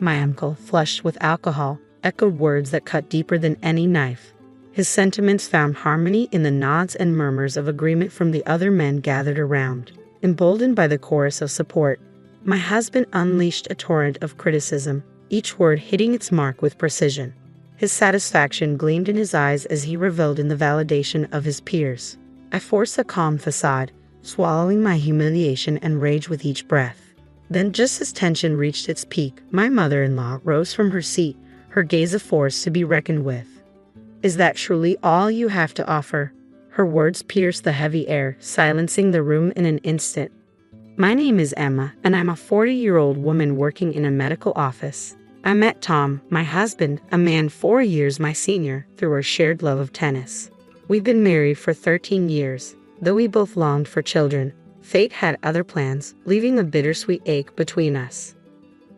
My uncle, flushed with alcohol, echoed words that cut deeper than any knife. His sentiments found harmony in the nods and murmurs of agreement from the other men gathered around. Emboldened by the chorus of support, my husband unleashed a torrent of criticism, each word hitting its mark with precision. His satisfaction gleamed in his eyes as he reveled in the validation of his peers. I forced a calm facade, swallowing my humiliation and rage with each breath. Then, just as tension reached its peak, my mother-in-law rose from her seat, her gaze a force to be reckoned with. "Is that truly all you have to offer?" Her words pierced the heavy air, silencing the room in an instant. "My name is Emma, and I'm a 40-year-old woman working in a medical office. I met Tom, my husband, a man 4 years my senior, through our shared love of tennis. We've been married for 13 years. Though we both longed for children, fate had other plans, leaving a bittersweet ache between us.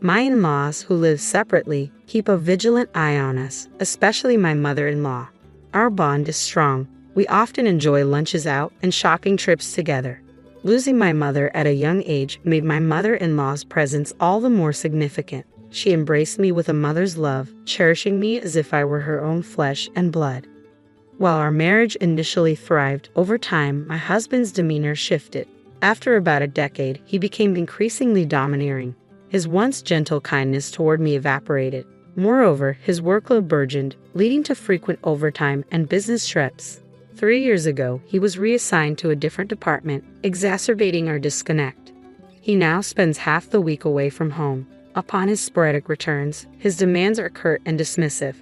My in-laws, who live separately, keep a vigilant eye on us, especially my mother-in-law. Our bond is strong. We often enjoy lunches out and shopping trips together. Losing my mother at a young age made my mother-in-law's presence all the more significant. She embraced me with a mother's love, cherishing me as if I were her own flesh and blood. While our marriage initially thrived, over time, my husband's demeanor shifted. After about a decade, he became increasingly domineering. His once gentle kindness toward me evaporated. Moreover, his workload burgeoned, leading to frequent overtime and business trips. 3 years ago, he was reassigned to a different department, exacerbating our disconnect. He now spends half the week away from home. Upon his sporadic returns, his demands are curt and dismissive.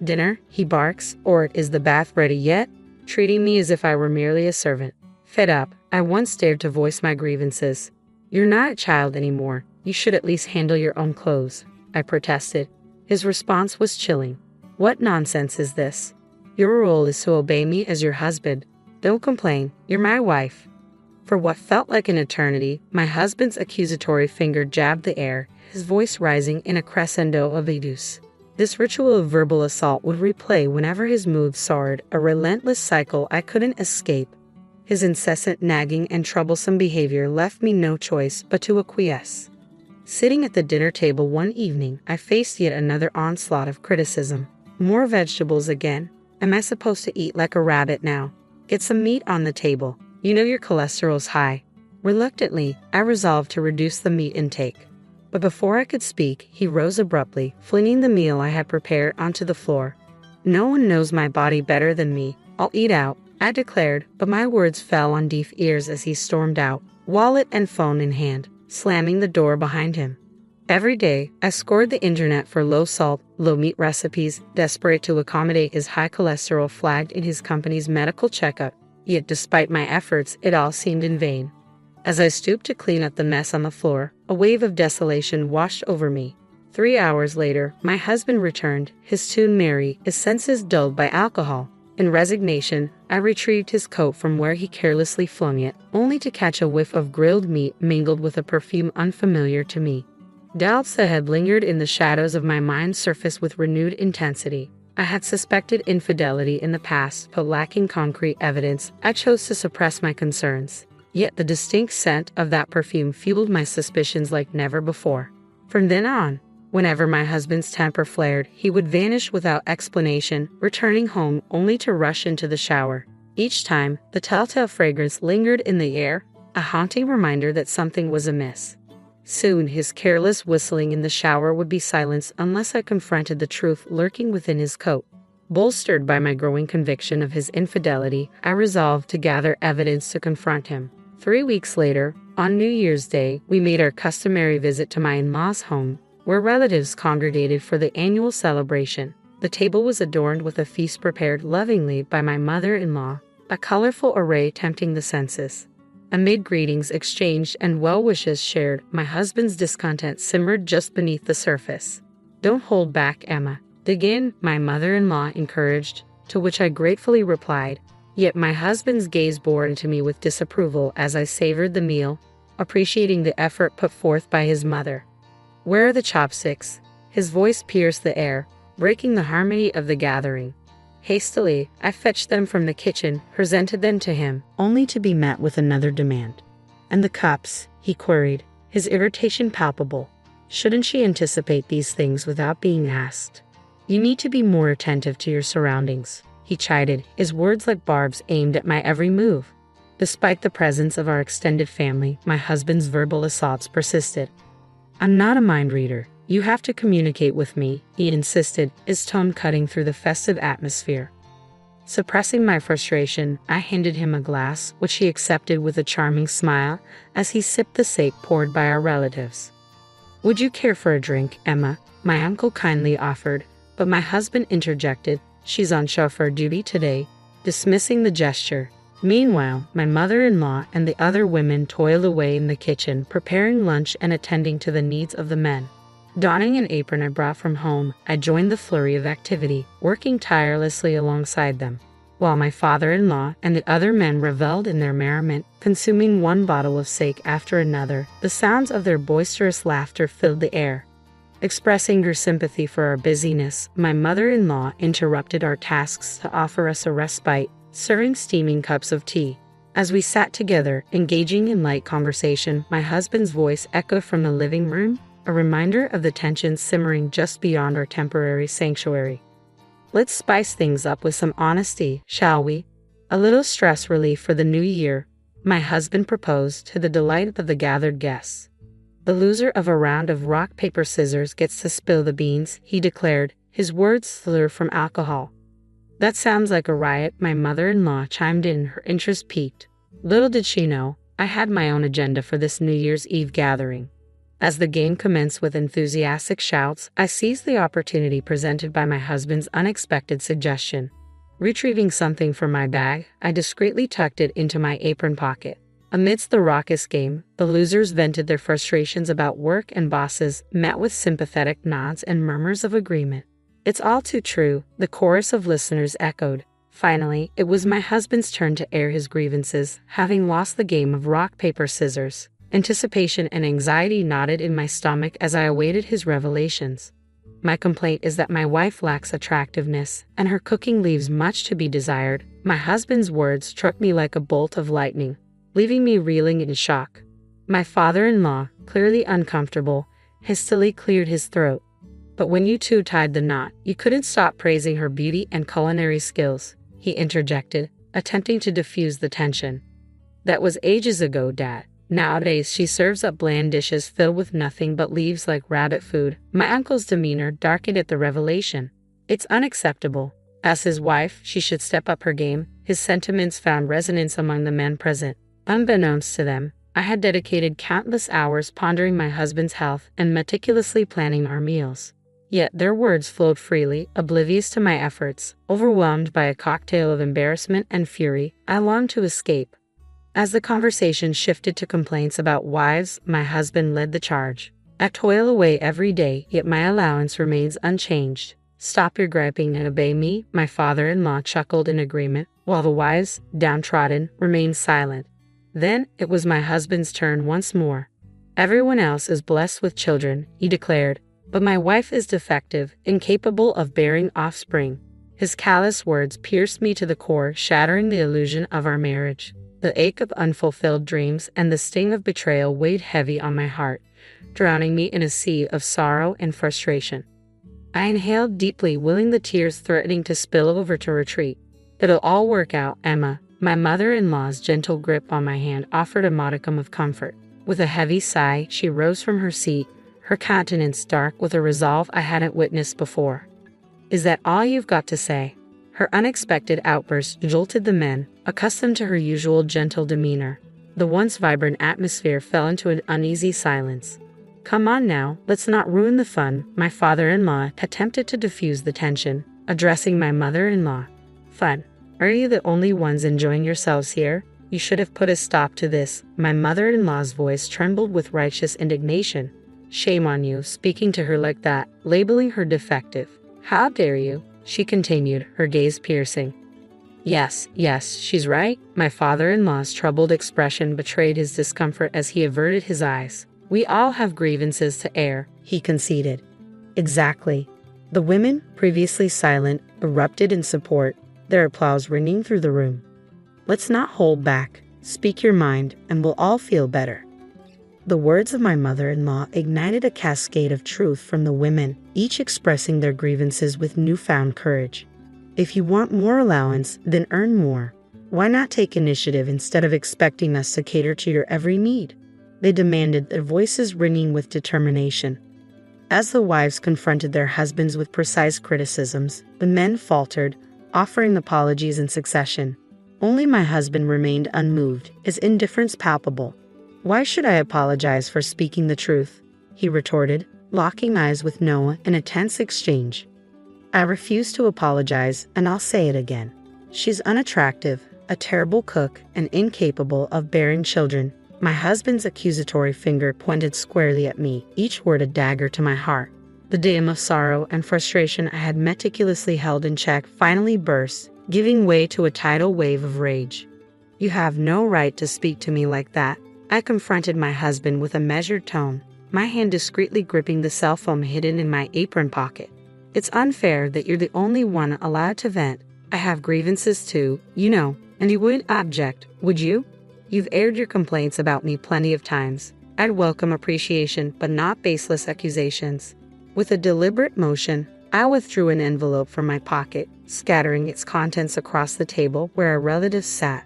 "Dinner," he barks, or "Is the bath ready yet?" treating me as if I were merely a servant. Fed up, I once dared to voice my grievances. "You're not a child anymore. You should at least handle your own clothes," I protested. His response was chilling. "What nonsense is this? Your role is to obey me as your husband. Don't complain, you're my wife." For what felt like an eternity, my husband's accusatory finger jabbed the air, his voice rising in a crescendo of abuse. This ritual of verbal assault would replay whenever his mood soared, a relentless cycle I couldn't escape. His incessant nagging and troublesome behavior left me no choice but to acquiesce. Sitting at the dinner table one evening, I faced yet another onslaught of criticism. More vegetables again. Am I supposed to eat like a rabbit now? Get some meat on the table. You know your cholesterol's high. Reluctantly, I resolved to reduce the meat intake. But before I could speak, he rose abruptly, flinging the meal I had prepared onto the floor. "No one knows my body better than me. I'll eat out," I declared, but my words fell on deaf ears as he stormed out, wallet and phone in hand, slamming the door behind him. Every day, I scoured the internet for low-salt, low-meat recipes, desperate to accommodate his high cholesterol flagged in his company's medical checkup. Yet despite my efforts, it all seemed in vain. As I stooped to clean up the mess on the floor, a wave of desolation washed over me. 3 hours later, my husband returned, his tune merry, his senses dulled by alcohol. In resignation, I retrieved his coat from where he carelessly flung it, only to catch a whiff of grilled meat mingled with a perfume unfamiliar to me. Doubts that had lingered in the shadows of my mind surfaced with renewed intensity. I had suspected infidelity in the past, but lacking concrete evidence, I chose to suppress my concerns. Yet the distinct scent of that perfume fueled my suspicions like never before. From then on, whenever my husband's temper flared, he would vanish without explanation, returning home only to rush into the shower. Each time, the telltale fragrance lingered in the air, a haunting reminder that something was amiss. Soon, his careless whistling in the shower would be silenced unless I confronted the truth lurking within his coat. Bolstered by my growing conviction of his infidelity, I resolved to gather evidence to confront him. 3 weeks later, on New Year's Day, we made our customary visit to my in-laws' home, where relatives congregated for the annual celebration. The table was adorned with a feast prepared lovingly by my mother-in-law, a colorful array tempting the senses. Amid greetings exchanged and well wishes shared, my husband's discontent simmered just beneath the surface. "Don't hold back, Emma. Dig in," my mother-in-law encouraged, to which I gratefully replied. Yet my husband's gaze bored into me with disapproval as I savored the meal, appreciating the effort put forth by his mother. "Where are the chopsticks?" His voice pierced the air, breaking the harmony of the gathering. Hastily, I fetched them from the kitchen, presented them to him, only to be met with another demand. "And the cups?" he queried, his irritation palpable. Shouldn't she anticipate these things without being asked? You need to be more attentive to your surroundings, he chided, his words like barbs aimed at my every move. Despite the presence of our extended family, my husband's verbal assaults persisted. I'm not a mind reader. You have to communicate with me, he insisted, his tone cutting through the festive atmosphere. Suppressing my frustration, I handed him a glass, which he accepted with a charming smile as he sipped the sake poured by our relatives. Would you care for a drink, Emma? My uncle kindly offered, but my husband interjected, she's on chauffeur duty today, dismissing the gesture. Meanwhile, my mother-in-law and the other women toiled away in the kitchen, preparing lunch and attending to the needs of the men. Donning an apron I brought from home, I joined the flurry of activity, working tirelessly alongside them, while my father-in-law and the other men reveled in their merriment, consuming one bottle of sake after another. The sounds of their boisterous laughter filled the air. Expressing her sympathy for our busyness, my mother-in-law interrupted our tasks to offer us a respite, serving steaming cups of tea. As we sat together, engaging in light conversation, my husband's voice echoed from the living room, a reminder of the tension simmering just beyond our temporary sanctuary. Let's spice things up with some honesty, shall we? A little stress relief for the new year, my husband proposed to the delight of the gathered guests. The loser of a round of rock, paper, scissors gets to spill the beans, he declared, his words slurred from alcohol. That sounds like a riot, my mother-in-law chimed in, her interest piqued. Little did she know, I had my own agenda for this New Year's Eve gathering. As the game commenced with enthusiastic shouts, I seized the opportunity presented by my husband's unexpected suggestion. Retrieving something from my bag, I discreetly tucked it into my apron pocket. Amidst the raucous game, the losers vented their frustrations about work and bosses, met with sympathetic nods and murmurs of agreement. It's all too true, the chorus of listeners echoed. Finally, it was my husband's turn to air his grievances, having lost the game of rock, paper, scissors. Anticipation and anxiety knotted in my stomach as I awaited his revelations. My complaint is that my wife lacks attractiveness, and her cooking leaves much to be desired. My husband's words struck me like a bolt of lightning, leaving me reeling in shock. My father-in-law, clearly uncomfortable, hastily cleared his throat. But when you two tied the knot, you couldn't stop praising her beauty and culinary skills, he interjected, attempting to diffuse the tension. That was ages ago, Dad. Nowadays, she serves up bland dishes filled with nothing but leaves like rabbit food. My uncle's demeanor darkened at the revelation. It's unacceptable. As his wife, she should step up her game. His sentiments found resonance among the men present. Unbeknownst to them, I had dedicated countless hours pondering my husband's health and meticulously planning our meals. Yet their words flowed freely, oblivious to my efforts. Overwhelmed by a cocktail of embarrassment and fury, I longed to escape. As the conversation shifted to complaints about wives, my husband led the charge. I toil away every day, yet my allowance remains unchanged. Stop your griping and obey me, my father-in-law chuckled in agreement, while the wives, downtrodden, remained silent. Then it was my husband's turn once more. Everyone else is blessed with children, he declared, but my wife is defective, incapable of bearing offspring. His callous words pierced me to the core, shattering the illusion of our marriage. The ache of unfulfilled dreams and the sting of betrayal weighed heavy on my heart, drowning me in a sea of sorrow and frustration. I inhaled deeply, willing the tears threatening to spill over to retreat. It'll all work out, Emma. My mother-in-law's gentle grip on my hand offered a modicum of comfort. With a heavy sigh, she rose from her seat, her countenance dark with a resolve I hadn't witnessed before. Is that all you've got to say? Her unexpected outburst jolted the men, accustomed to her usual gentle demeanor. The once vibrant atmosphere fell into an uneasy silence. Come on now, let's not ruin the fun, my father-in-law attempted to diffuse the tension, addressing my mother-in-law. Fun? Are you the only ones enjoying yourselves here? You should have put a stop to this. My mother-in-law's voice trembled with righteous indignation. Shame on you, speaking to her like that, labeling her defective. How dare you? She continued, her gaze piercing. Yes, she's right. My father-in-law's troubled expression betrayed his discomfort as he averted his eyes. We all have grievances to air, he conceded. Exactly. The women, previously silent, erupted in support, their applause ringing through the room. Let's not hold back. Speak your mind, and we'll all feel better. The words of my mother-in-law ignited a cascade of truth from the women, each expressing their grievances with newfound courage. If you want more allowance, then earn more. Why not take initiative instead of expecting us to cater to your every need? They demanded, their voices ringing with determination. As the wives confronted their husbands with precise criticisms, the men faltered, offering apologies in succession. Only my husband remained unmoved, his indifference palpable. "Why should I apologize for speaking the truth?" he retorted, locking eyes with Noah in a tense exchange. "I refuse to apologize, and I'll say it again. She's unattractive, a terrible cook, and incapable of bearing children." My husband's accusatory finger pointed squarely at me, each word a dagger to my heart. The dam of sorrow and frustration I had meticulously held in check finally burst, giving way to a tidal wave of rage. "You have no right to speak to me like that," I confronted my husband with a measured tone, my hand discreetly gripping the cell phone hidden in my apron pocket. "It's unfair that you're the only one allowed to vent. I have grievances too, you know, and you wouldn't object, would you? You've aired your complaints about me plenty of times. I'd welcome appreciation, but not baseless accusations." With a deliberate motion, I withdrew an envelope from my pocket, scattering its contents across the table where our relatives sat.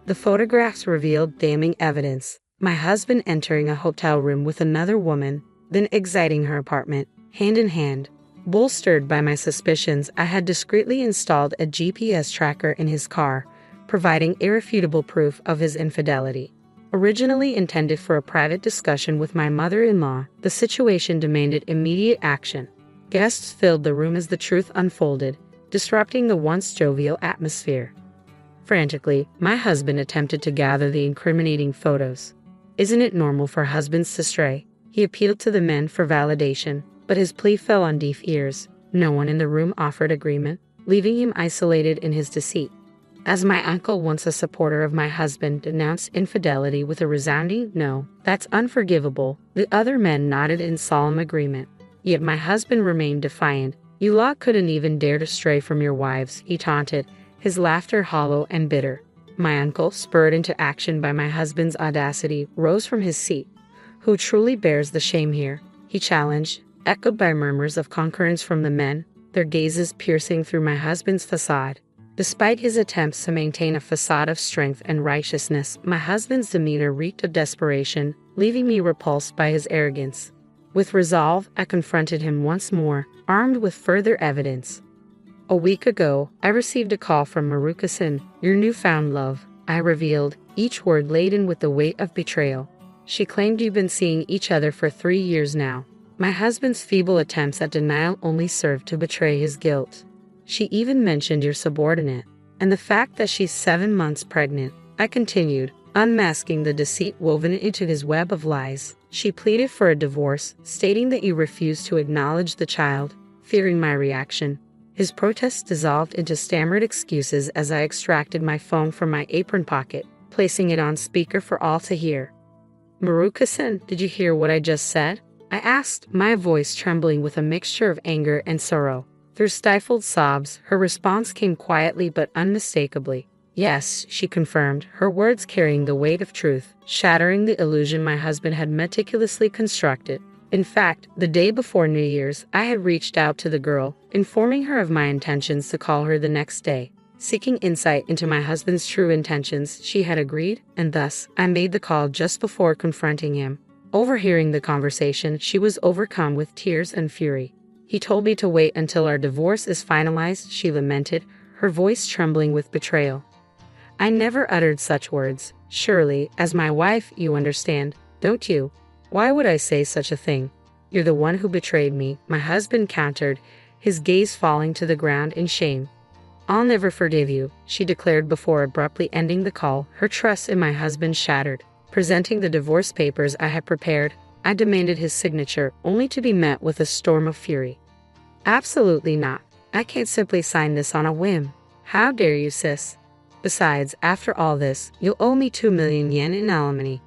The photographs revealed damning evidence: my husband entering a hotel room with another woman, then exiting her apartment, hand in hand. Bolstered by my suspicions, I had discreetly installed a GPS tracker in his car, providing irrefutable proof of his infidelity. Originally intended for a private discussion with my mother-in-law, the situation demanded immediate action. Guests filled the room as the truth unfolded, disrupting the once jovial atmosphere. Frantically, my husband attempted to gather the incriminating photos. "Isn't it normal for husbands to stray?" He appealed to the men for validation, but his plea fell on deaf ears. No one in the room offered agreement, leaving him isolated in his deceit. As my uncle, once a supporter of my husband, denounced infidelity with a resounding "No, that's unforgivable," the other men nodded in solemn agreement. Yet my husband remained defiant. "You lot couldn't even dare to stray from your wives," he taunted, his laughter hollow and bitter. My uncle, spurred into action by my husband's audacity, rose from his seat. "Who truly bears the shame here?" he challenged, echoed by murmurs of concurrence from the men, their gazes piercing through my husband's facade. Despite his attempts to maintain a facade of strength and righteousness, my husband's demeanor reeked of desperation, leaving me repulsed by his arrogance. With resolve, I confronted him once more, armed with further evidence. "A week ago, I received a call from Maruka-san, your newfound love," I revealed, each word laden with the weight of betrayal. "She claimed you've been seeing each other for 3 years now." My husband's feeble attempts at denial only served to betray his guilt. "She even mentioned your subordinate, and the fact that she's 7 months pregnant," I continued, unmasking the deceit woven into his web of lies. "She pleaded for a divorce, stating that you refused to acknowledge the child." Fearing my reaction, his protests dissolved into stammered excuses as I extracted my phone from my apron pocket, placing it on speaker for all to hear. "Maruka-san, did you hear what I just said?" I asked, my voice trembling with a mixture of anger and sorrow. Through stifled sobs, her response came quietly but unmistakably. "Yes," she confirmed, her words carrying the weight of truth, shattering the illusion my husband had meticulously constructed. In fact, the day before New Year's, I had reached out to the girl, informing her of my intentions to call her the next day. Seeking insight into my husband's true intentions, she had agreed, and thus, I made the call just before confronting him. Overhearing the conversation, she was overcome with tears and fury. "He told me to wait until our divorce is finalized," she lamented, her voice trembling with betrayal. "I never uttered such words. Surely, as my wife, you understand, don't you? Why would I say such a thing? You're the one who betrayed me," my husband countered, his gaze falling to the ground in shame. "I'll never forgive you," she declared before abruptly ending the call, her trust in my husband shattered. Presenting the divorce papers I had prepared, I demanded his signature, only to be met with a storm of fury. "Absolutely not. I can't simply sign this on a whim. How dare you, sis? Besides, after all this, you'll owe me 2 million yen in alimony."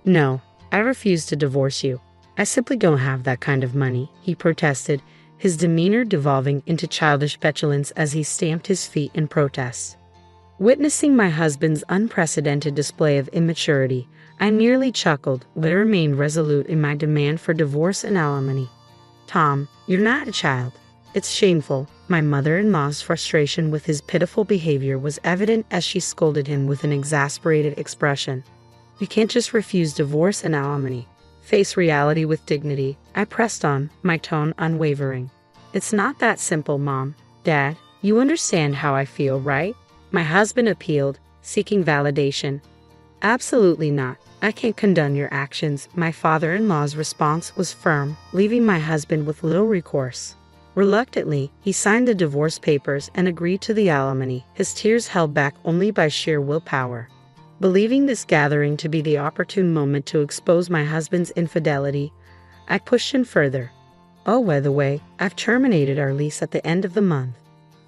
"No, I refuse to divorce you. I simply don't have that kind of money," he protested, his demeanor devolving into childish petulance as he stamped his feet in protest. Witnessing my husband's unprecedented display of immaturity, I merely chuckled, but remained resolute in my demand for divorce and alimony. Tom, you're not a child. It's shameful. My mother-in-law's frustration with his pitiful behavior was evident as she scolded him with an exasperated expression. You can't just refuse divorce and alimony. Face reality with dignity. I pressed on, my tone unwavering. It's not that simple, Mom. Dad, you understand how I feel, right? My husband appealed, seeking validation. Absolutely not. I can't condone your actions. My father-in-law's response was firm, leaving my husband with little recourse. Reluctantly, he signed the divorce papers and agreed to the alimony, his tears held back only by sheer willpower. Believing this gathering to be the opportune moment to expose my husband's infidelity, I pushed him further. Oh, by the way, I've terminated our lease at the end of the month.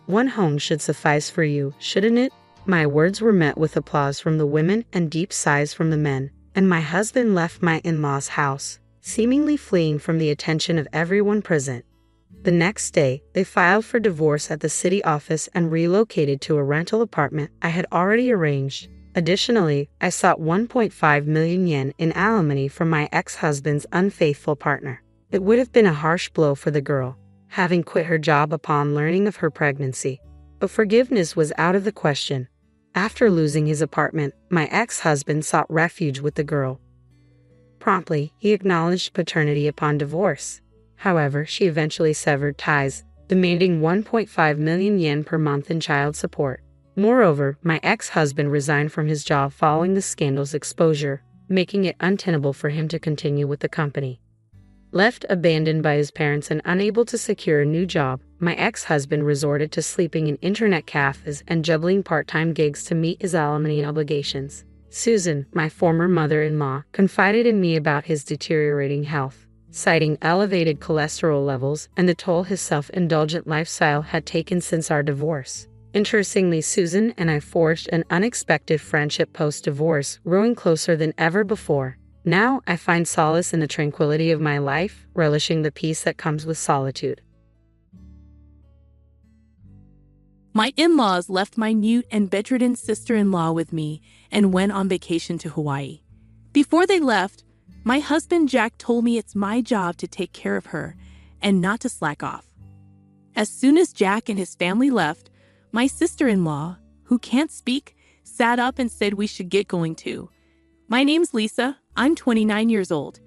One home should suffice for you, shouldn't it? My words were met with applause from the women and deep sighs from the men, and my husband left my in-laws' house, seemingly fleeing from the attention of everyone present. The next day, they filed for divorce at the city office and relocated to a rental apartment I had already arranged. Additionally, I sought 1.5 million yen in alimony from my ex-husband's unfaithful partner. It would have been a harsh blow for the girl, having quit her job upon learning of her pregnancy. But forgiveness was out of the question. After losing his apartment, my ex-husband sought refuge with the girl. Promptly, he acknowledged paternity upon divorce. However, she eventually severed ties, demanding 1.5 million yen per month in child support. Moreover, my ex-husband resigned from his job following the scandal's exposure, making it untenable for him to continue with the company. Left abandoned by his parents and unable to secure a new job, my ex-husband resorted to sleeping in internet cafes and juggling part-time gigs to meet his alimony obligations. Susan, my former mother-in-law, confided in me about his deteriorating health, citing elevated cholesterol levels and the toll his self-indulgent lifestyle had taken since our divorce. Interestingly, Susan and I forged an unexpected friendship post-divorce, growing closer than ever before. Now I find solace in the tranquility of my life, relishing the peace that comes with solitude. My in-laws left my mute and bedridden sister-in-law with me and went on vacation to Hawaii. Before they left, my husband Jack told me it's my job to take care of her and not to slack off. As soon as Jack and his family left, my sister-in-law, who can't speak, sat up and said we should get going too. My name's Lisa. I'm 29 years old.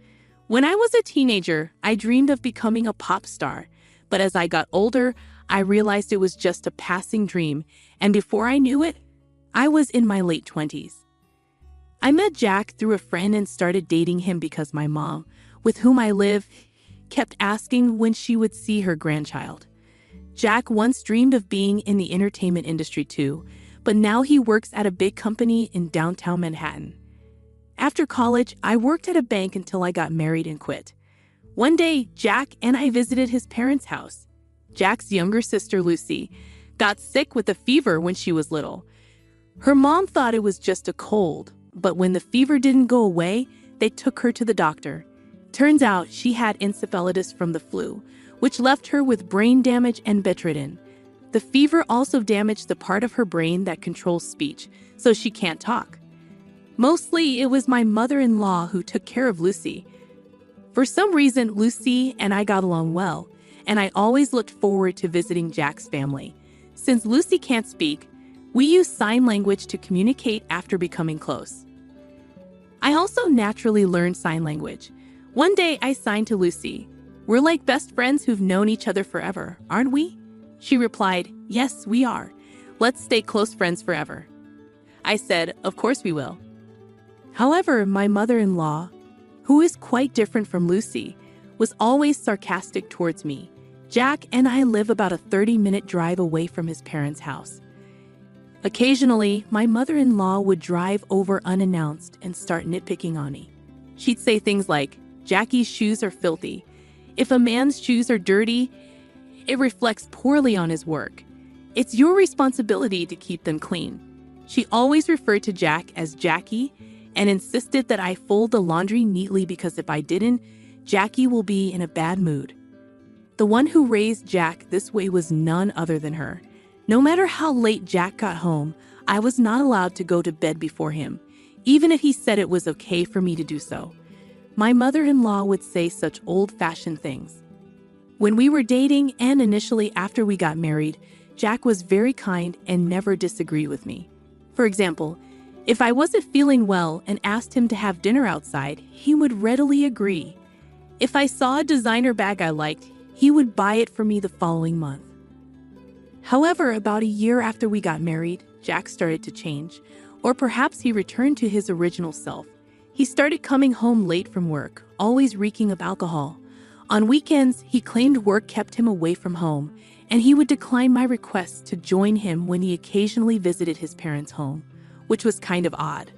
When I was a teenager, I dreamed of becoming a pop star. But as I got older, I realized it was just a passing dream. And before I knew it, I was in my late 20s. I met Jack through a friend and started dating him because my mom, with whom I live, kept asking when she would see her grandchild. Jack once dreamed of being in the entertainment industry too, but now he works at a big company in downtown Manhattan. After college, I worked at a bank until I got married and quit. One day, Jack and I visited his parents' house. Jack's younger sister, Lucy, got sick with a fever when she was little. Her mom thought it was just a cold, but when the fever didn't go away, they took her to the doctor. Turns out she had encephalitis from the flu, which left her with brain damage and bedridden. The fever also damaged the part of her brain that controls speech, so she can't talk. Mostly, it was my mother-in-law who took care of Lucy. For some reason, Lucy and I got along well, and I always looked forward to visiting Jack's family. Since Lucy can't speak, we use sign language to communicate after becoming close. I also naturally learned sign language. One day, I signed to Lucy. "We're like best friends who've known each other forever, aren't we?" She replied, "Yes, we are. Let's stay close friends forever." I said, "Of course we will." However, my mother-in-law, who is quite different from Lucy, was always sarcastic towards me. Jack and I live about a 30-minute drive away from his parents' house. Occasionally, my mother-in-law would drive over unannounced and start nitpicking on me. She'd say things like, "Jackie's shoes are filthy. If a man's shoes are dirty, it reflects poorly on his work. It's your responsibility to keep them clean." She always referred to Jack as Jackie and insisted that I fold the laundry neatly because if I didn't, Jackie will be in a bad mood. The one who raised Jack this way was none other than her. No matter how late Jack got home, I was not allowed to go to bed before him. even if he said it was okay for me to do so. My mother-in-law would say such old-fashioned things. When we were dating and initially after we got married, Jack was very kind and never disagreed with me. For example, if I wasn't feeling well and asked him to have dinner outside, he would readily agree. If I saw a designer bag I liked, he would buy it for me the following month. However, about a year after we got married, Jack started to change, or perhaps he returned to his original self. He started coming home late from work, always reeking of alcohol. On weekends, he claimed work kept him away from home, and he would decline my requests to join him when he occasionally visited his parents' home, which was kind of odd.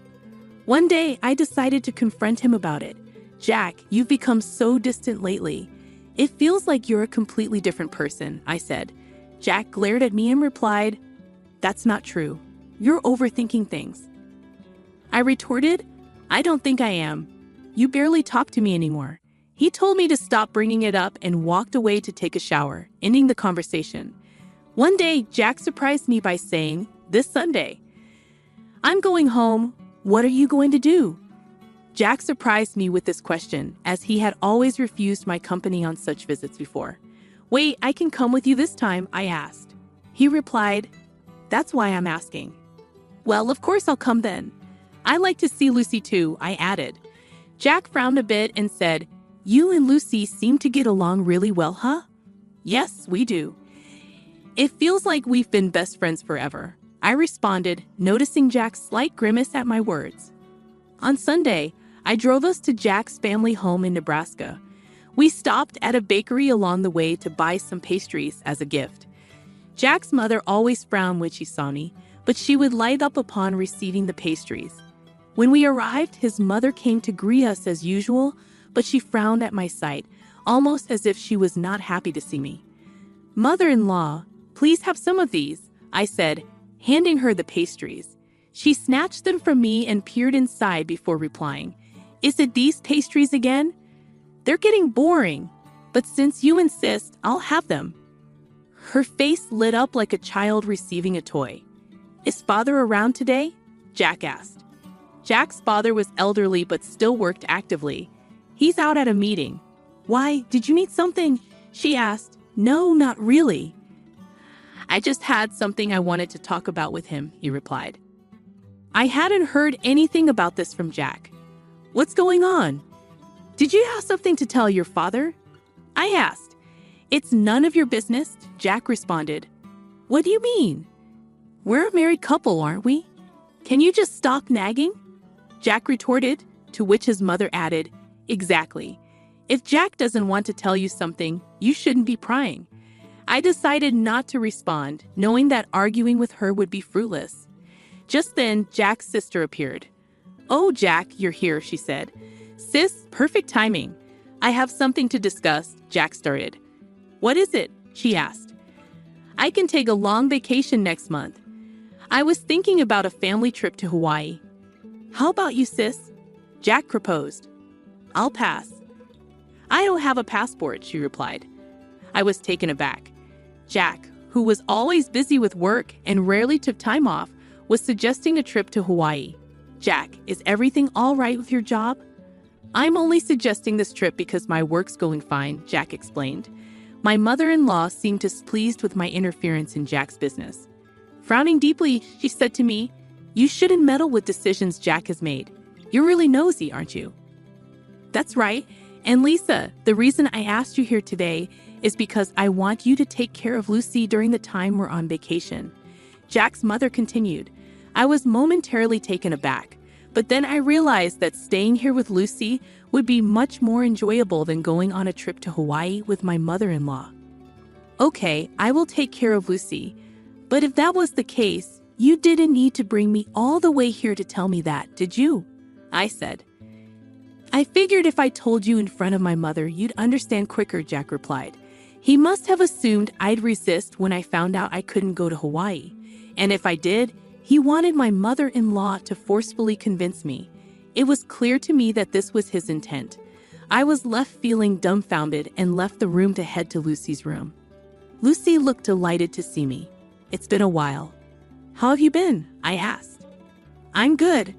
One day, I decided to confront him about it. "Jack, you've become so distant lately. It feels like you're a completely different person," I said. Jack glared at me and replied, "That's not true. You're overthinking things." I retorted, "I don't think I am. You barely talk to me anymore." He told me to stop bringing it up and walked away to take a shower, ending the conversation. One day, Jack surprised me by saying, "This Sunday, I'm going home. What are you going to do?" Jack surprised me with this question, as he had always refused my company on such visits before. "Wait, I can come with you this time," I asked. He replied, "That's why I'm asking." "Well, of course I'll come then. I like to see Lucy too," I added. Jack frowned a bit and said, "You and Lucy seem to get along really well, huh?" "Yes, we do. It feels like we've been best friends forever," I responded, noticing Jack's slight grimace at my words. On Sunday, I drove us to Jack's family home in Nebraska. We stopped at a bakery along the way to buy some pastries as a gift. Jack's mother always frowned when she saw me, but she would light up upon receiving the pastries. When we arrived, his mother came to greet us as usual, but she frowned at my sight, almost as if she was not happy to see me. "Mother-in-law, please have some of these," I said, handing her the pastries. She snatched them from me and peered inside before replying, "Is it these pastries again? They're getting boring, but since you insist, I'll have them." Her face lit up like a child receiving a toy. "Is father around today?" Jack asked. Jack's father was elderly but still worked actively. "He's out at a meeting." "Why, did you need something?" she asked. "No, not really. I just had something I wanted to talk about with him," he replied. I hadn't heard anything about this from Jack. "What's going on? Did you have something to tell your father?" I asked. "It's none of your business," Jack responded. "What do you mean? We're a married couple, aren't we? Can you just stop nagging?" Jack retorted, to which his mother added, "Exactly. If Jack doesn't want to tell you something, you shouldn't be prying." I decided not to respond, knowing that arguing with her would be fruitless. Just then, Jack's sister appeared. "Oh, Jack, you're here," she said. "Sis, perfect timing. I have something to discuss," Jack started. "What is it?" she asked. "I can take a long vacation next month. I was thinking about a family trip to Hawaii." "How about you, sis?" Jack proposed. "I'll pass." "I don't have a passport," she replied. I was taken aback. Jack, who was always busy with work and rarely took time off, was suggesting a trip to Hawaii. "Jack, is everything all right with your job?" "I'm only suggesting this trip because my work's going fine," Jack explained. My mother-in-law seemed displeased with my interference in Jack's business. Frowning deeply, she said to me, "You shouldn't meddle with decisions Jack has made. You're really nosy, aren't you?" "That's right. And Lisa, the reason I asked you here today is because I want you to take care of Lucy during the time we're on vacation." Jack's mother continued. I was momentarily taken aback, but then I realized that staying here with Lucy would be much more enjoyable than going on a trip to Hawaii with my mother-in-law. "Okay, I will take care of Lucy. But if that was the case, you didn't need to bring me all the way here to tell me that, did you?" I said. "I figured if I told you in front of my mother, you'd understand quicker," Jack replied. He must have assumed I'd resist when I found out I couldn't go to Hawaii. And if I did, he wanted my mother-in-law to forcefully convince me. It was clear to me that this was his intent. I was left feeling dumbfounded and left the room to head to Lucy's room. Lucy looked delighted to see me. "It's been a while. How have you been?" I asked. "I'm good.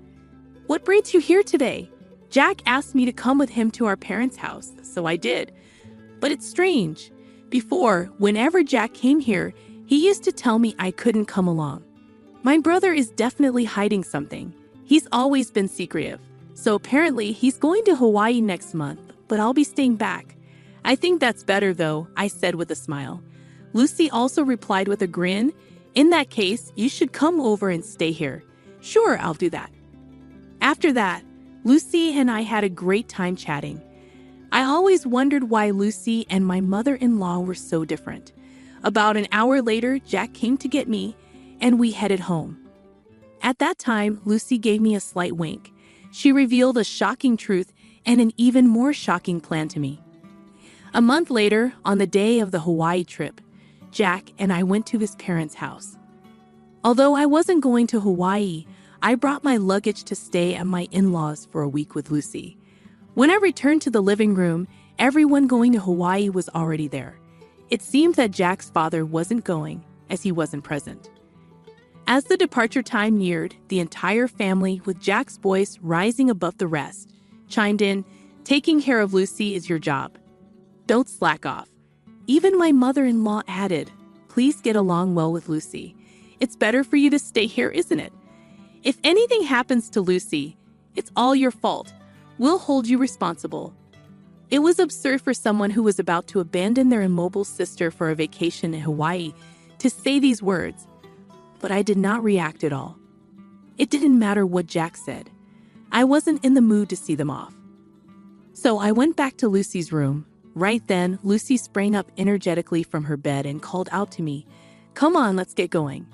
"What brings you here today?" "Jack asked me to come with him to our parents' house, so I did. But it's strange. Before, whenever Jack came here, he used to tell me I couldn't come along. My brother is definitely hiding something. He's always been secretive. So apparently he's going to Hawaii next month, but I'll be staying back. I think that's better though," I said with a smile. Lucy also replied with a grin. "In that case, you should come over and stay here." "Sure, I'll do that." After that, Lucy and I had a great time chatting. I always wondered why Lucy and my mother-in-law were so different. About an hour later, Jack came to get me, and we headed home. At that time, Lucy gave me a slight wink. She revealed a shocking truth and an even more shocking plan to me. A month later, on the day of the Hawaii trip, Jack and I went to his parents' house. Although I wasn't going to Hawaii, I brought my luggage to stay at my in-laws for a week with Lucy. When I returned to the living room, everyone going to Hawaii was already there. It seemed that Jack's father wasn't going, as he wasn't present. As the departure time neared, the entire family, with Jack's voice rising above the rest, chimed in, "Taking care of Lucy is your job. Don't slack off." Even my mother-in-law added, "Please get along well with Lucy. It's better for you to stay here, isn't it? If anything happens to Lucy, it's all your fault. We'll hold you responsible." It was absurd for someone who was about to abandon their immobile sister for a vacation in Hawaii to say these words, but I did not react at all. It didn't matter what Jack said. I wasn't in the mood to see them off. So I went back to Lucy's room. Right then, Lucy sprang up energetically from her bed and called out to me, "Come on, let's get going."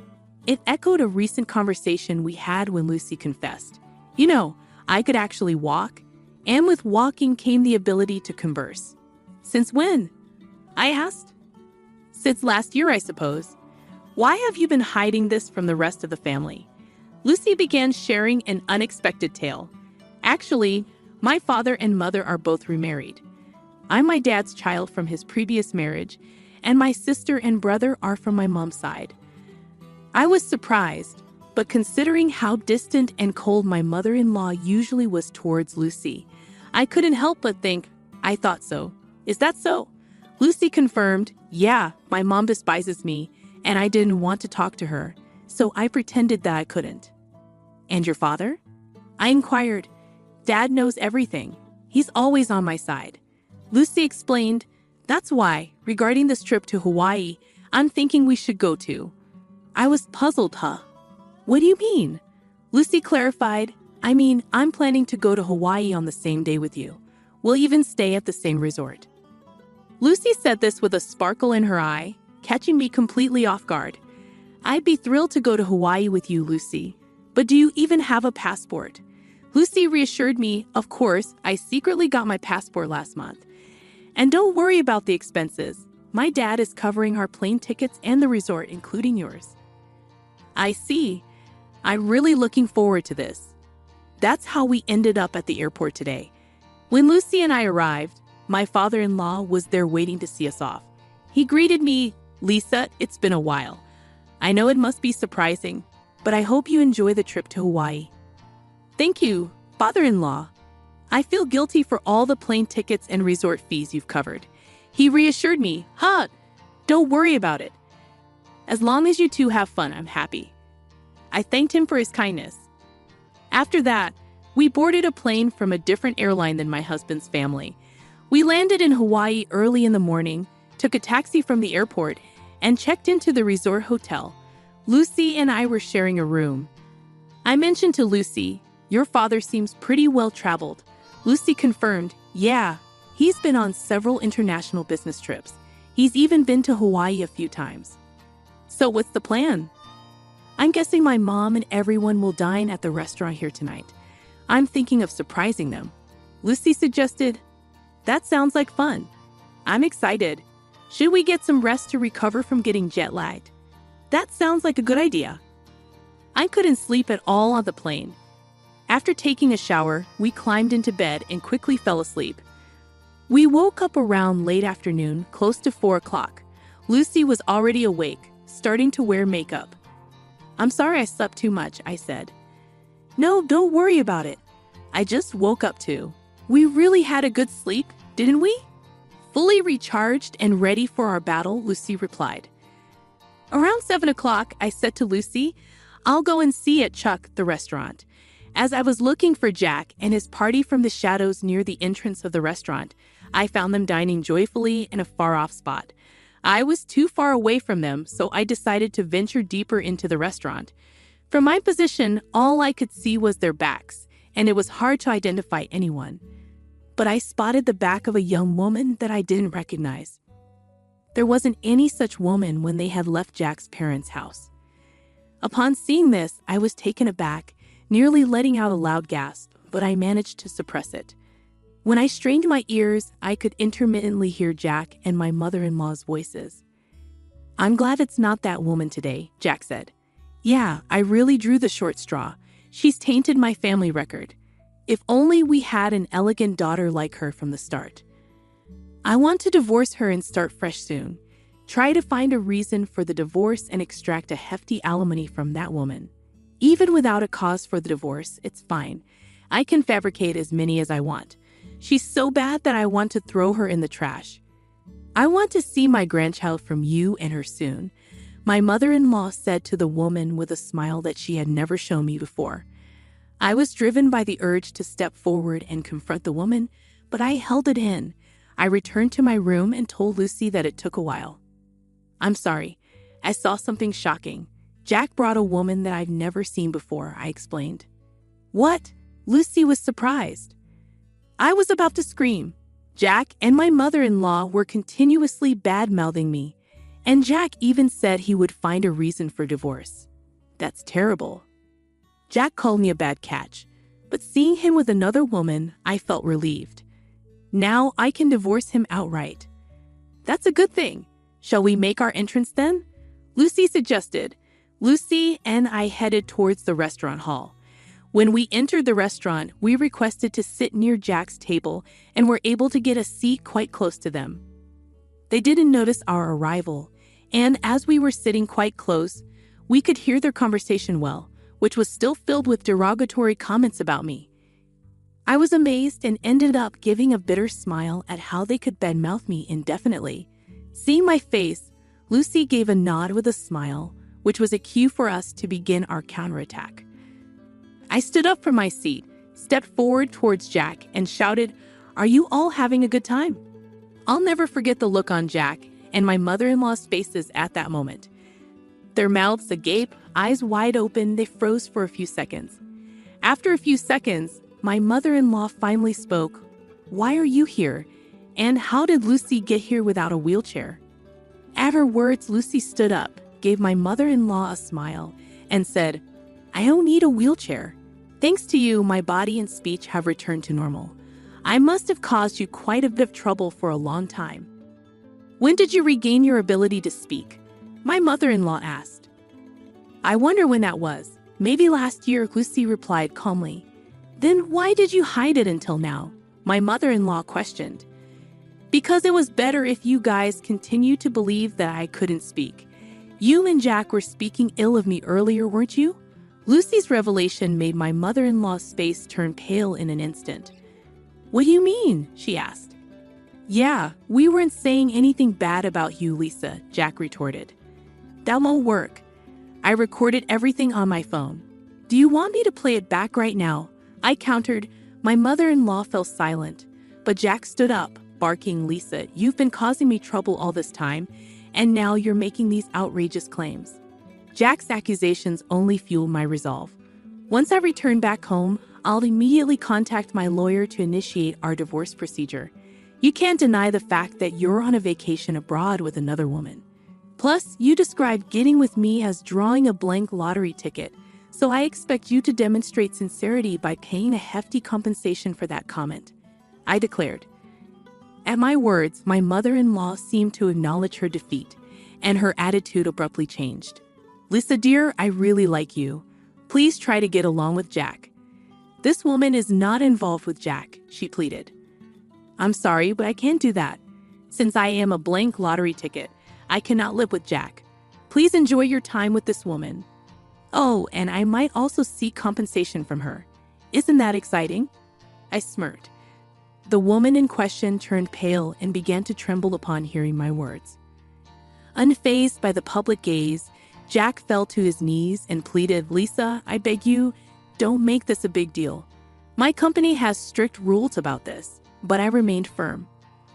It echoed a recent conversation we had when Lucy confessed, "You know, I could actually walk," and with walking came the ability to converse. "Since when?" I asked. "Since last year, I suppose. Why have you been hiding this from the rest of the family?" Lucy began sharing an unexpected tale. "Actually, my father and mother are both remarried. I'm my dad's child from his previous marriage, and my sister and brother are from my mom's side." I was surprised, but considering how distant and cold my mother-in-law usually was towards Lucy, I couldn't help but think, "I thought so. Is that so?" Lucy confirmed, "Yeah, my mom despises me, and I didn't want to talk to her, so I pretended that I couldn't." "And your father?" I inquired. "Dad knows everything. He's always on my side." Lucy explained, "That's why, regarding this trip to Hawaii, I'm thinking we should go to." I was puzzled, "What do you mean?" Lucy clarified, "I mean, I'm planning to go to Hawaii on the same day with you. We'll even stay at the same resort." Lucy said this with a sparkle in her eye, catching me completely off guard. "I'd be thrilled to go to Hawaii with you, Lucy. But do you even have a passport?" Lucy reassured me, "Of course, I secretly got my passport last month. And don't worry about the expenses. My dad is covering our plane tickets and the resort, including yours." I see. I'm really looking forward to this. That's how we ended up at the airport today. When Lucy and I arrived, my father-in-law was there waiting to see us off. He greeted me, "Lisa, it's been a while. I know it must be surprising, but I hope you enjoy the trip to Hawaii." "Thank you, father-in-law. I feel guilty for all the plane tickets and resort fees you've covered." He reassured me, "Don't worry about it. As long as you two have fun, I'm happy." I thanked him for his kindness. After that, we boarded a plane from a different airline than my husband's family. We landed in Hawaii early in the morning, took a taxi from the airport, and checked into the resort hotel. Lucy and I were sharing a room. I mentioned to Lucy, "Your father seems pretty well traveled." Lucy confirmed, "Yeah, he's been on several international business trips. He's even been to Hawaii a few times." "So what's the plan?" "I'm guessing my mom and everyone will dine at the restaurant here tonight. I'm thinking of surprising them." Lucy suggested, "That sounds like fun. I'm excited. Should we get some rest to recover from getting jet-lagged?" "That sounds like a good idea." I couldn't sleep at all on the plane. After taking a shower, we climbed into bed and quickly fell asleep. We woke up around late afternoon, close to 4 o'clock. Lucy was already awake, starting to wear makeup. "I'm sorry I slept too much," I said. "No, don't worry about it. I just woke up too. We really had a good sleep, didn't we? Fully recharged and ready for our battle, Lucy replied. Around 7 o'clock, I said to Lucy, I'll go and see at Chuck, the restaurant. As I was looking for Jack and his party from the shadows near the entrance of the restaurant, I found them dining joyfully in a far-off spot. I was too far away from them, so I decided to venture deeper into the restaurant. From my position, all I could see was their backs, and it was hard to identify anyone. But I spotted the back of a young woman that I didn't recognize. There wasn't any such woman when they had left Jack's parents' house. Upon seeing this, I was taken aback, nearly letting out a loud gasp, but I managed to suppress it. When I strained my ears, I could intermittently hear Jack and my mother-in-law's voices. I'm glad it's not that woman today, Jack said. Yeah, I really drew the short straw. She's tainted my family record. If only we had an elegant daughter like her from the start. I want to divorce her and start fresh soon. Try to find a reason for the divorce and extract a hefty alimony from that woman. Even without a cause for the divorce, it's fine. I can fabricate as many as I want. She's so bad that I want to throw her in the trash. I want to see my grandchild from you and her soon, my mother-in-law said to the woman with a smile that she had never shown me before. I was driven by the urge to step forward and confront the woman, but I held it in. I returned to my room and told Lucy that it took a while. I'm sorry. I saw something shocking. Jack brought a woman that I've never seen before, I explained. What? Lucy was surprised. I was about to scream. Jack and my mother-in-law were continuously bad-mouthing me, and Jack even said he would find a reason for divorce. That's terrible. Jack called me a bad catch, but seeing him with another woman, I felt relieved. Now I can divorce him outright. That's a good thing. Shall we make our entrance then? Lucy suggested. Lucy and I headed towards the restaurant hall. When we entered the restaurant, we requested to sit near Jack's table and were able to get a seat quite close to them. They didn't notice our arrival, and as we were sitting quite close, we could hear their conversation well, which was still filled with derogatory comments about me. I was amazed and ended up giving a bitter smile at how they could badmouth me indefinitely. Seeing my face, Lucy gave a nod with a smile, which was a cue for us to begin our counterattack. I stood up from my seat, stepped forward towards Jack, and shouted, "Are you all having a good time?" I'll never forget the look on Jack and my mother-in-law's faces at that moment. Their mouths agape, eyes wide open, they froze for a few seconds. After a few seconds, my mother-in-law finally spoke. "Why are you here? And how did Lucy get here without a wheelchair?" At her words, Lucy stood up, gave my mother-in-law a smile, and said, "I don't need a wheelchair. Thanks to you, my body and speech have returned to normal. I must have caused you quite a bit of trouble for a long time." "When did you regain your ability to speak?" my mother-in-law asked. "I wonder when that was. Maybe last year," Lucy replied calmly. "Then why did you hide it until now?" my mother-in-law questioned. "Because it was better if you guys continued to believe that I couldn't speak. You and Jack were speaking ill of me earlier, weren't you?" Lucy's revelation made my mother-in-law's face turn pale in an instant. "What do you mean?" she asked. "Yeah, we weren't saying anything bad about you, Lisa," Jack retorted. "That won't work. I recorded everything on my phone. Do you want me to play it back right now?" I countered. My mother-in-law fell silent, but Jack stood up, barking, "Lisa, you've been causing me trouble all this time, and now you're making these outrageous claims." Jack's accusations only fueled my resolve. Once I return back home, I'll immediately contact my lawyer to initiate our divorce procedure. You can't deny the fact that you're on a vacation abroad with another woman. Plus, you described getting with me as drawing a blank lottery ticket, so I expect you to demonstrate sincerity by paying a hefty compensation for that comment, I declared. At my words, my mother-in-law seemed to acknowledge her defeat, and her attitude abruptly changed. "Lisa, dear, I really like you. Please try to get along with Jack." "This woman is not involved with Jack," she pleaded. "I'm sorry, but I can't do that. Since I am a blank lottery ticket, I cannot live with Jack. Please enjoy your time with this woman. Oh, and I might also seek compensation from her. Isn't that exciting?" I smirked. The woman in question turned pale and began to tremble upon hearing my words. Unfazed by the public gaze, Jack fell to his knees and pleaded, "Lisa, I beg you, don't make this a big deal. My company has strict rules about this." But I remained firm.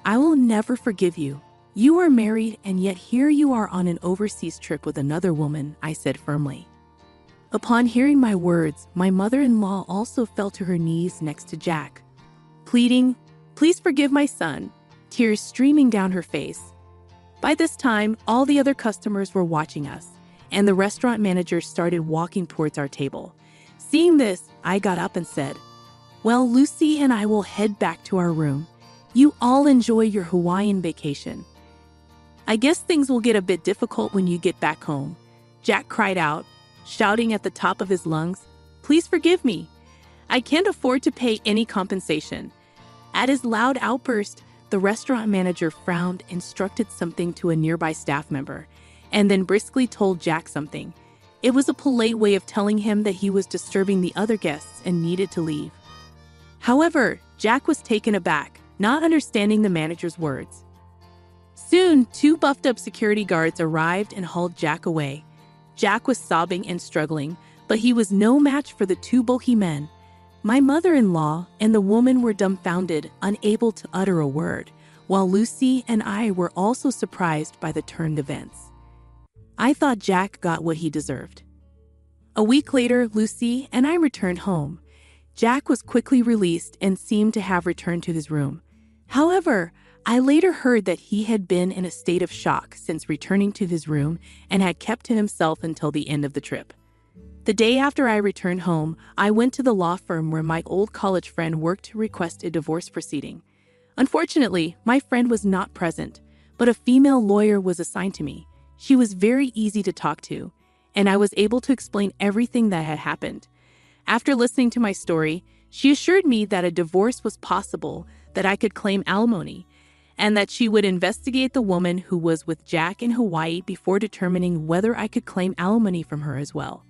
"I will never forgive you. You are married, and yet here you are on an overseas trip with another woman," I said firmly. Upon hearing my words, my mother-in-law also fell to her knees next to Jack, pleading, "Please forgive my son," tears streaming down her face. By this time, all the other customers were watching us, and the restaurant manager started walking towards our table. Seeing this, I got up and said, "Well, Lucy and I will head back to our room. You all enjoy your Hawaiian vacation. I guess things will get a bit difficult when you get back home." Jack cried out, shouting at the top of his lungs, "Please forgive me. I can't afford to pay any compensation." At his loud outburst, the restaurant manager frowned, instructed something to a nearby staff member, and then briskly told Jack something. It was a polite way of telling him that he was disturbing the other guests and needed to leave. However, Jack was taken aback, not understanding the manager's words. Soon, 2 buffed-up security guards arrived and hauled Jack away. Jack was sobbing and struggling, but he was no match for the 2 bulky men. My mother-in-law and the woman were dumbfounded, unable to utter a word, while Lucy and I were also surprised by the turned events. I thought Jack got what he deserved. A week later, Lucy and I returned home. Jack was quickly released and seemed to have returned to his room. However, I later heard that he had been in a state of shock since returning to his room and had kept to himself until the end of the trip. The day after I returned home, I went to the law firm where my old college friend worked to request a divorce proceeding. Unfortunately, my friend was not present, but a female lawyer was assigned to me. She was very easy to talk to, and I was able to explain everything that had happened. After listening to my story, she assured me that a divorce was possible, that I could claim alimony, and that she would investigate the woman who was with Jack in Hawaii before determining whether I could claim alimony from her as well.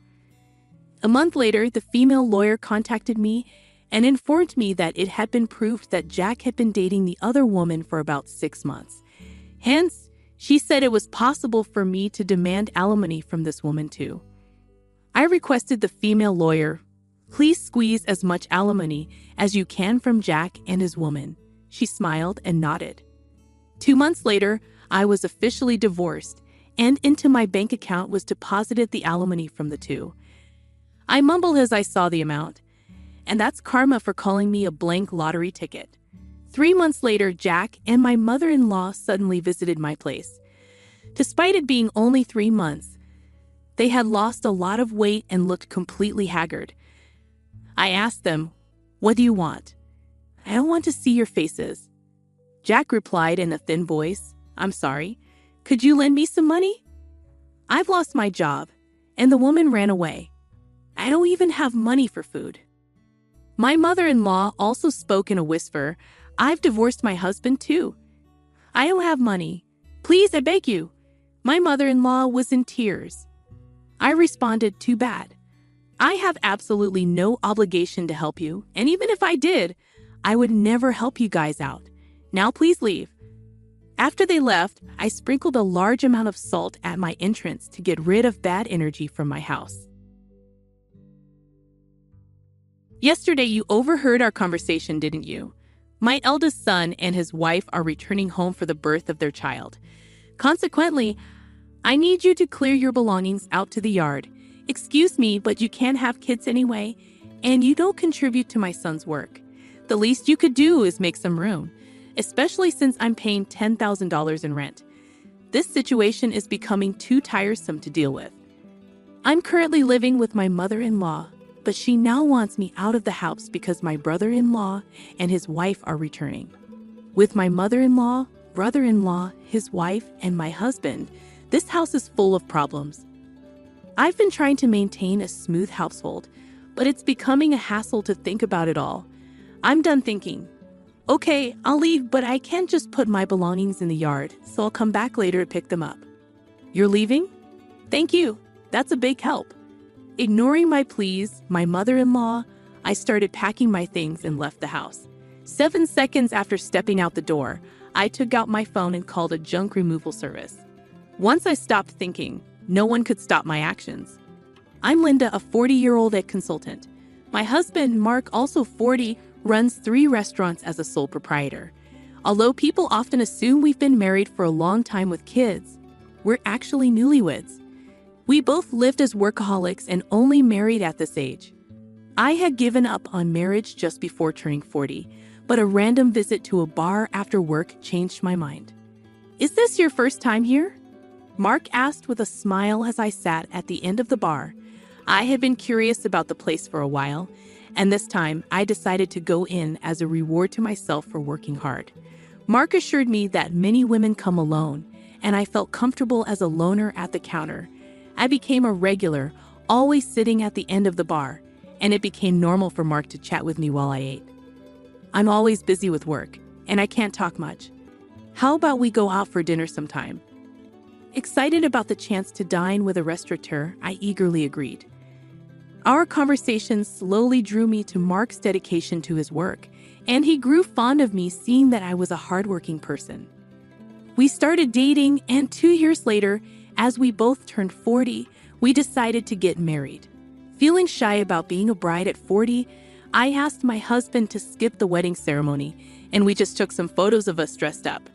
A month later, the female lawyer contacted me and informed me that it had been proved that Jack had been dating the other woman for about 6 months. Hence, she said it was possible for me to demand alimony from this woman too. I requested the female lawyer, "Please squeeze as much alimony as you can from Jack and his woman." She smiled and nodded. 2 months later, I was officially divorced, and into my bank account was deposited the alimony from the 2. I mumbled as I saw the amount, and that's karma for calling me a blank lottery ticket. 3 months later, Jack and my mother-in-law suddenly visited my place. Despite it being only 3 months, they had lost a lot of weight and looked completely haggard. I asked them, "What do you want?" "I don't want to see your faces." Jack replied in a thin voice, "I'm sorry. Could you lend me some money? I've lost my job." And the woman ran away. "I don't even have money for food." My mother-in-law also spoke in a whisper, "I've divorced my husband too. I don't have money. Please, I beg you." My mother-in-law was in tears. I responded, "Too bad. I have absolutely no obligation to help you, and even if I did, I would never help you guys out. Now please leave." After they left, I sprinkled a large amount of salt at my entrance to get rid of bad energy from my house. Yesterday, you overheard our conversation, didn't you? My eldest son and his wife are returning home for the birth of their child. Consequently, I need you to clear your belongings out to the yard. Excuse me, but you can't have kids anyway, and you don't contribute to my son's work. The least you could do is make some room, especially since I'm paying $10,000 in rent. This situation is becoming too tiresome to deal with. I'm currently living with my mother-in-law, but she now wants me out of the house because my brother-in-law and his wife are returning. With my mother-in-law, brother-in-law, his wife, and my husband, this house is full of problems. I've been trying to maintain a smooth household, but it's becoming a hassle to think about it all. I'm done thinking. Okay, I'll leave, but I can't just put my belongings in the yard, so I'll come back later to pick them up. You're leaving? Thank you. That's a big help. Ignoring my pleas, my mother-in-law, I started packing my things and left the house. 7 seconds after stepping out the door, I took out my phone and called a junk removal service. Once I stopped thinking, no one could stop my actions. I'm Linda, a 40-year-old egg consultant. My husband, Mark, also 40, runs 3 restaurants as a sole proprietor. Although people often assume we've been married for a long time with kids, we're actually newlyweds. We both lived as workaholics and only married at this age. I had given up on marriage just before turning 40, but a random visit to a bar after work changed my mind. "Is this your first time here?" Mark asked with a smile as I sat at the end of the bar. I had been curious about the place for a while, and this time I decided to go in as a reward to myself for working hard. Mark assured me that many women come alone, and I felt comfortable as a loner at the counter. I became a regular, always sitting at the end of the bar, and it became normal for Mark to chat with me while I ate. I'm always busy with work, and I can't talk much. How about we go out for dinner sometime? Excited about the chance to dine with a restaurateur, I eagerly agreed. Our conversation slowly drew me to Mark's dedication to his work, and he grew fond of me seeing that I was a hardworking person. We started dating, and 2 years later, as we both turned 40, we decided to get married. Feeling shy about being a bride at 40, I asked my husband to skip the wedding ceremony, and we just took some photos of us dressed up.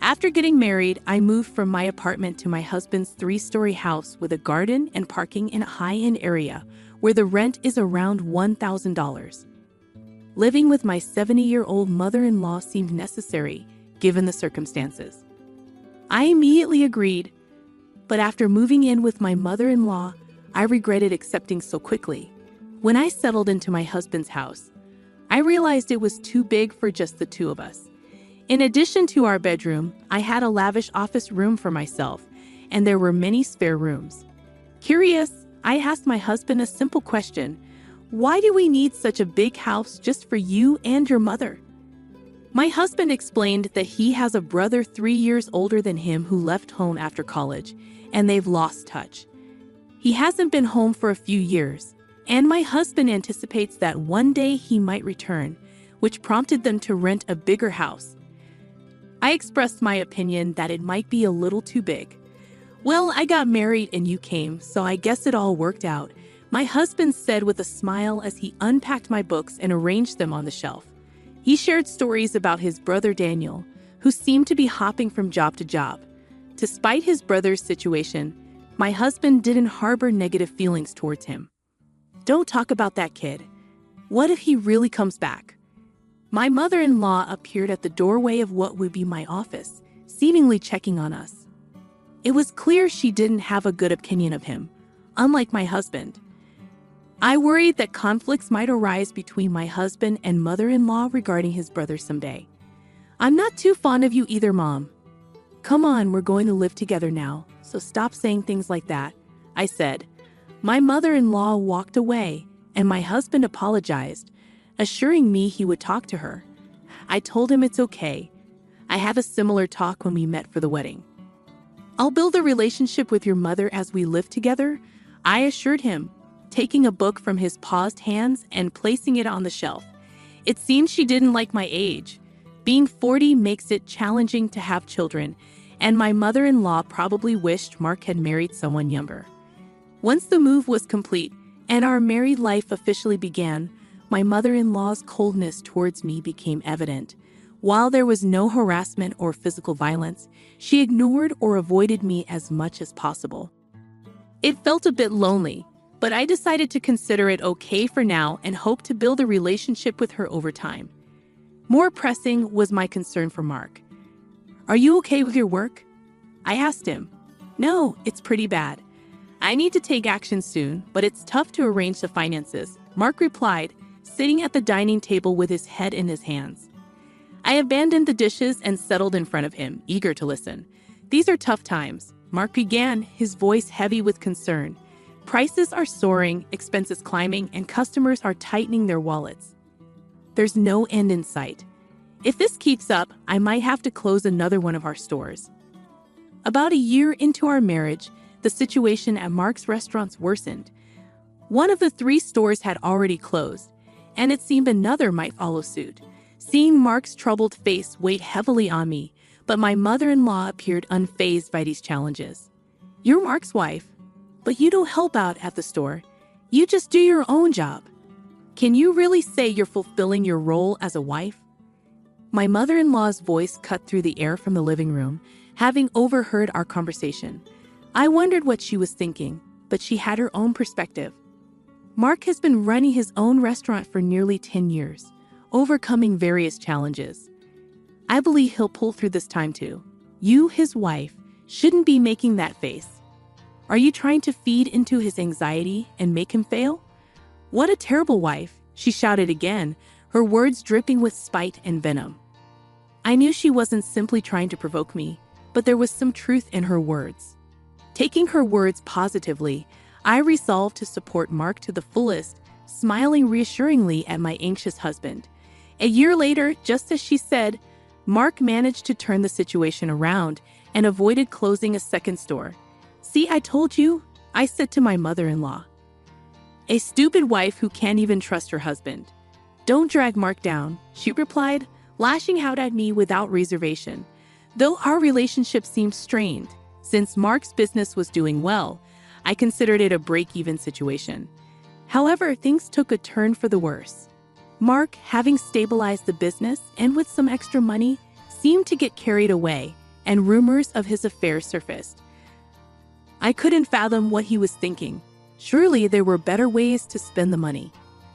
After getting married, I moved from my apartment to my husband's 3-story house with a garden and parking in a high-end area where the rent is around $1,000. Living with my 70-year-old mother-in-law seemed necessary, given the circumstances. I immediately agreed, but after moving in with my mother-in-law, I regretted accepting so quickly. When I settled into my husband's house, I realized it was too big for just the 2 of us. In addition to our bedroom, I had a lavish office room for myself, and there were many spare rooms. Curious, I asked my husband a simple question: why do we need such a big house just for you and your mother? My husband explained that he has a brother 3 years older than him who left home after college, and they've lost touch. He hasn't been home for a few years, and my husband anticipates that one day he might return, which prompted them to rent a bigger house. I expressed my opinion that it might be a little too big. "Well, I got married and you came, so I guess it all worked out," my husband said with a smile as he unpacked my books and arranged them on the shelf. He shared stories about his brother Daniel, who seemed to be hopping from job to job. Despite his brother's situation, my husband didn't harbor negative feelings towards him. "Don't talk about that kid. What if he really comes back?" My mother-in-law appeared at the doorway of what would be my office, seemingly checking on us. It was clear she didn't have a good opinion of him, unlike my husband. I worried that conflicts might arise between my husband and mother-in-law regarding his brother someday. "I'm not too fond of you either, Mom." "Come on, we're going to live together now, so stop saying things like that," I said. My mother-in-law walked away, and my husband apologized, assuring me he would talk to her. I told him it's okay. I had a similar talk when we met for the wedding. "I'll build a relationship with your mother as we live together," I assured him, taking a book from his paused hands and placing it on the shelf. It seemed she didn't like my age. Being 40 makes it challenging to have children, and my mother-in-law probably wished Mark had married someone younger. Once the move was complete and our married life officially began, my mother-in-law's coldness towards me became evident. While there was no harassment or physical violence, she ignored or avoided me as much as possible. It felt a bit lonely, but I decided to consider it okay for now and hope to build a relationship with her over time. More pressing was my concern for Mark. "Are you okay with your work?" I asked him. "No, it's pretty bad. I need to take action soon, but it's tough to arrange the finances," Mark replied, sitting at the dining table with his head in his hands. I abandoned the dishes and settled in front of him, eager to listen. "These are tough times," Mark began, his voice heavy with concern. "Prices are soaring, expenses climbing, and customers are tightening their wallets. There's no end in sight. If this keeps up, I might have to close another one of our stores." About a year into our marriage, the situation at Mark's restaurants worsened. One of the 3 stores had already closed, and it seemed another might follow suit. Seeing Mark's troubled face weighed heavily on me, but my mother-in-law appeared unfazed by these challenges. "You're Mark's wife, but you don't help out at the store. You just do your own job. Can you really say you're fulfilling your role as a wife?" My mother-in-law's voice cut through the air from the living room, having overheard our conversation. I wondered what she was thinking, but she had her own perspective. Mark has been running his own restaurant for nearly 10 years, overcoming various challenges. I believe he'll pull through this time too. You, his wife, shouldn't be making that face. Are you trying to feed into his anxiety and make him fail? "What a terrible wife," she shouted again, her words dripping with spite and venom. I knew she wasn't simply trying to provoke me, but there was some truth in her words. Taking her words positively, I resolved to support Mark to the fullest, smiling reassuringly at my anxious husband. A year later, just as she said, Mark managed to turn the situation around and avoided closing a second store. "See, I told you," I said to my mother-in-law. "A stupid wife who can't even trust her husband. Don't drag Mark down," she replied, lashing out at me without reservation. Though our relationship seemed strained, since Mark's business was doing well, I considered it a break-even situation. However, things took a turn for the worse. Mark, having stabilized the business and with some extra money, seemed to get carried away, and rumors of his affair surfaced. I couldn't fathom what he was thinking. Surely there were better ways to spend the money.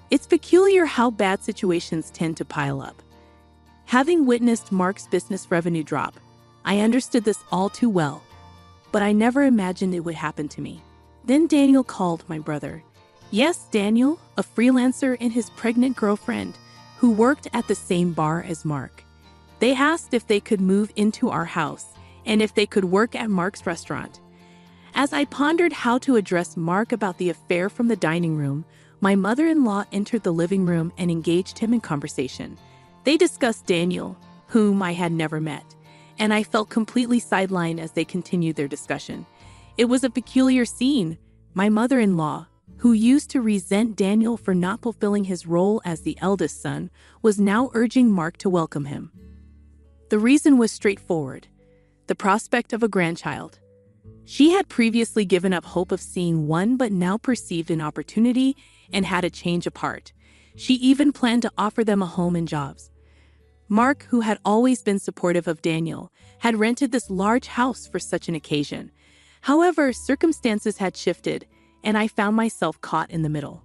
It's peculiar how bad situations tend to pile up. Having witnessed Mark's business revenue drop, I understood this all too well, but I never imagined it would happen to me. Then Daniel called, my brother. Yes, Daniel, a freelancer, and his pregnant girlfriend, who worked at the same bar as Mark. They asked if they could move into our house and if they could work at Mark's restaurant. As I pondered how to address Mark about the affair from the dining room, my mother-in-law entered the living room and engaged him in conversation. They discussed Daniel, whom I had never met, and I felt completely sidelined as they continued their discussion. It was a peculiar scene. My mother-in-law, who used to resent Daniel for not fulfilling his role as the eldest son, was now urging Mark to welcome him. The reason was straightforward: the prospect of a grandchild. She had previously given up hope of seeing one, but now perceived an opportunity and had a change of heart. She even planned to offer them a home and jobs. Mark, who had always been supportive of Daniel, had rented this large house for such an occasion. However, circumstances had shifted, and I found myself caught in the middle.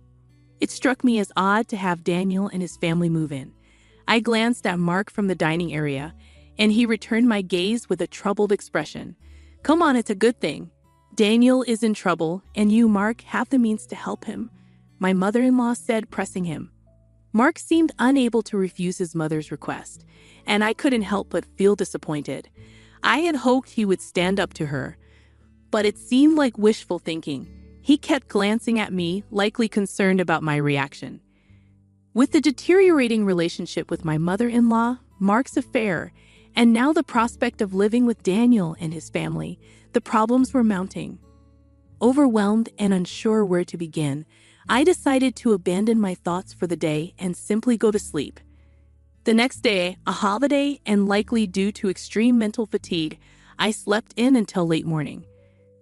It struck me as odd to have Daniel and his family move in. I glanced at Mark from the dining area, and he returned my gaze with a troubled expression. Come on, it's a good thing. Daniel is in trouble, and you, Mark, have the means to help him, my mother-in-law said, pressing him. Mark seemed unable to refuse his mother's request, and I couldn't help but feel disappointed. I had hoped he would stand up to her, but it seemed like wishful thinking. He kept glancing at me, likely concerned about my reaction. With the deteriorating relationship with my mother-in-law, Mark's affair, and now the prospect of living with Daniel and his family, the problems were mounting. Overwhelmed and unsure where to begin, I decided to abandon my thoughts for the day and simply go to sleep. The next day, a holiday and likely due to extreme mental fatigue, I slept in until late morning.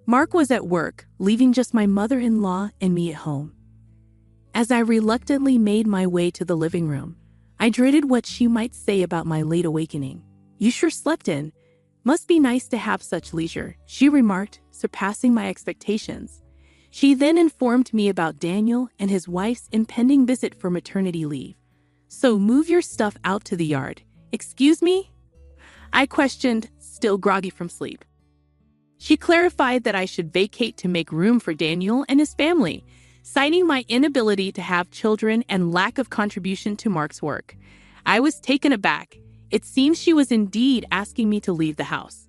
Mark was at work, leaving just my mother-in-law and me at home. As I reluctantly made my way to the living room, I dreaded what she might say about my late awakening. You sure slept in. Must be nice to have such leisure, she remarked, surpassing my expectations. She then informed me about Daniel and his wife's impending visit for maternity leave. So move your stuff out to the yard. Excuse me? I questioned, still groggy from sleep. She clarified that I should vacate to make room for Daniel and his family, citing my inability to have children and lack of contribution to Mark's work. I was taken aback. It seemed she was indeed asking me to leave the house.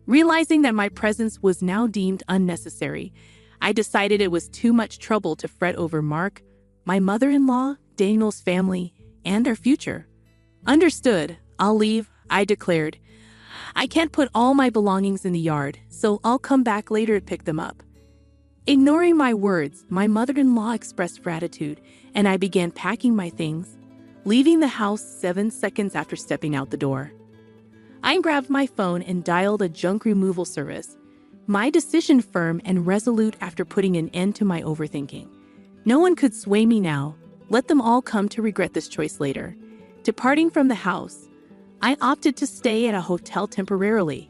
Realizing that my presence was now deemed unnecessary, I decided it was too much trouble to fret over Mark, my mother-in-law, Daniel's family, and our future. Understood, I'll leave, I declared. I can't put all my belongings in the yard, so I'll come back later to pick them up. Ignoring my words, my mother-in-law expressed gratitude and I began packing my things, leaving the house 7 seconds after stepping out the door. I grabbed my phone and dialed a junk removal service, my decision firm and resolute after putting an end to my overthinking. No one could sway me now. Let them all come to regret this choice later. Departing from the house, I opted to stay at a hotel temporarily.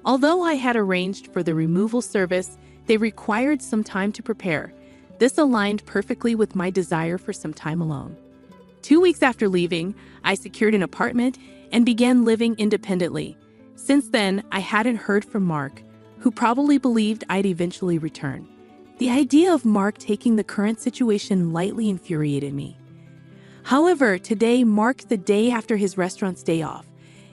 Although I had arranged for the removal service, they required some time to prepare. This aligned perfectly with my desire for some time alone. 2 weeks after leaving, I secured an apartment and began living independently. Since then, I hadn't heard from Mark, who probably believed I'd eventually return. The idea of Mark taking the current situation lightly infuriated me. However, today marked the day after his restaurant's day off,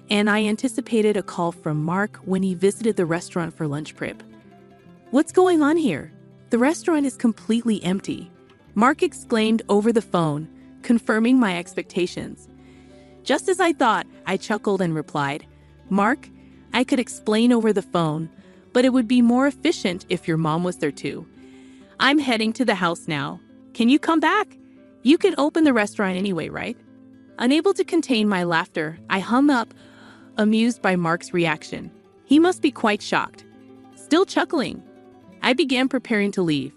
and I anticipated a call from Mark when he visited the restaurant for lunch prep. "What's going on here? The restaurant is completely empty," Mark exclaimed over the phone, confirming my expectations. Just as I thought, I chuckled and replied, "Mark, I could explain over the phone, but it would be more efficient if your mom was there too. I'm heading to the house now. Can you come back? You could open the restaurant anyway, right?" Unable to contain my laughter, I hung up, amused by Mark's reaction. He must be quite shocked. Still chuckling, I began preparing to leave.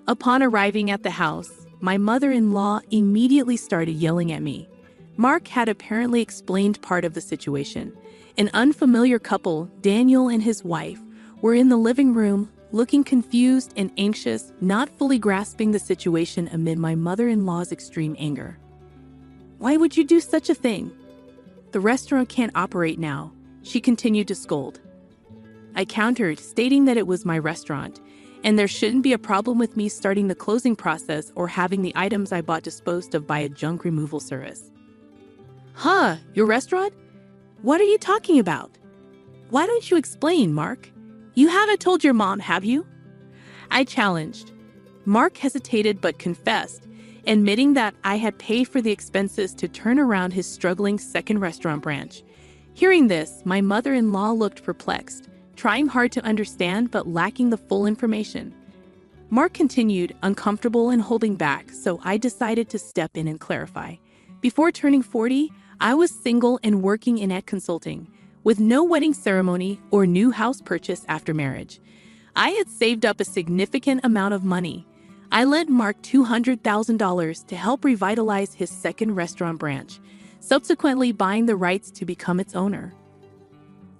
Upon arriving at the house, my mother-in-law immediately started yelling at me. Mark had apparently explained part of the situation. An unfamiliar couple, Daniel and his wife, were in the living room, looking confused and anxious, not fully grasping the situation amid my mother-in-law's extreme anger. "Why would you do such a thing? The restaurant can't operate now," she continued to scold. I countered, stating that it was my restaurant, and there shouldn't be a problem with me starting the closing process or having the items I bought disposed of by a junk removal service. "Huh, your restaurant? What are you talking about? Why don't you explain, Mark? You haven't told your mom, have you?" I challenged. Mark hesitated but confessed, admitting that I had paid for the expenses to turn around his struggling second restaurant branch. Hearing this, my mother-in-law looked perplexed, trying hard to understand but lacking the full information. Mark continued, uncomfortable and holding back, so I decided to step in and clarify. Before turning 40, I was single and working in ad consulting, with no wedding ceremony or new house purchase after marriage. I had saved up a significant amount of money. I lent Mark $200,000 to help revitalize his second restaurant branch, subsequently buying the rights to become its owner.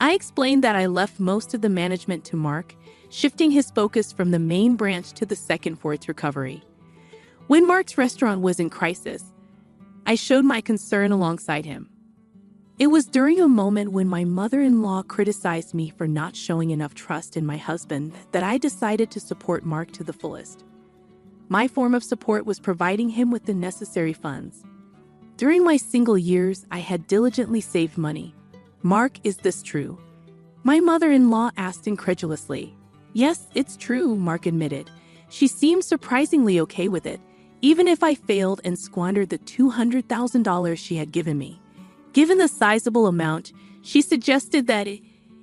I explained that I left most of the management to Mark, shifting his focus from the main branch to the second for its recovery. When Mark's restaurant was in crisis, I showed my concern alongside him. It was during a moment when my mother-in-law criticized me for not showing enough trust in my husband that I decided to support Mark to the fullest. My form of support was providing him with the necessary funds. During my single years, I had diligently saved money. "Mark, is this true?" My mother-in-law asked incredulously. "Yes, it's true," Mark admitted. She seemed surprisingly okay with it, even if I failed and squandered the $200,000 she had given me. Given the sizable amount, she suggested that